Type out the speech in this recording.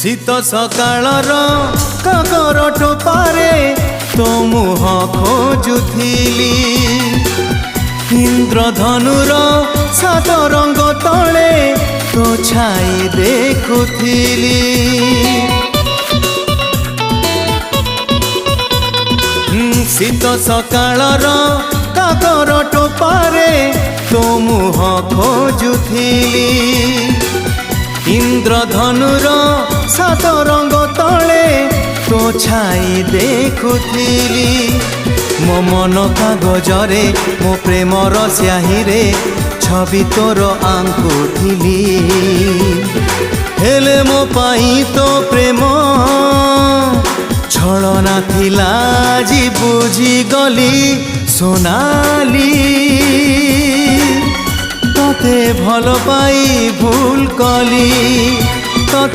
শীত সকালর কাকর টোপারে তো মুহ খোঁজুথিলি ইন্দ্রধনুর সাত রঙ্গ তলে তো ছাই দেখুথিলি শীত সকালর কাকর টোপারে তো মুহ খোঁজুথিলি ইন্দ্রধনুর সাত রঙ্গ তলে তো ছাই দেখুথিলি মো মন কাগজরে মো প্রেমর স্যাহিরে ছবি তোর আঙ্কুথিলি হেলে মো পাই তো প্রেম ছলনা থিলা আজি বুঝিগলি সোনালি তোতে ভাল পাই ভুল কলি তোতে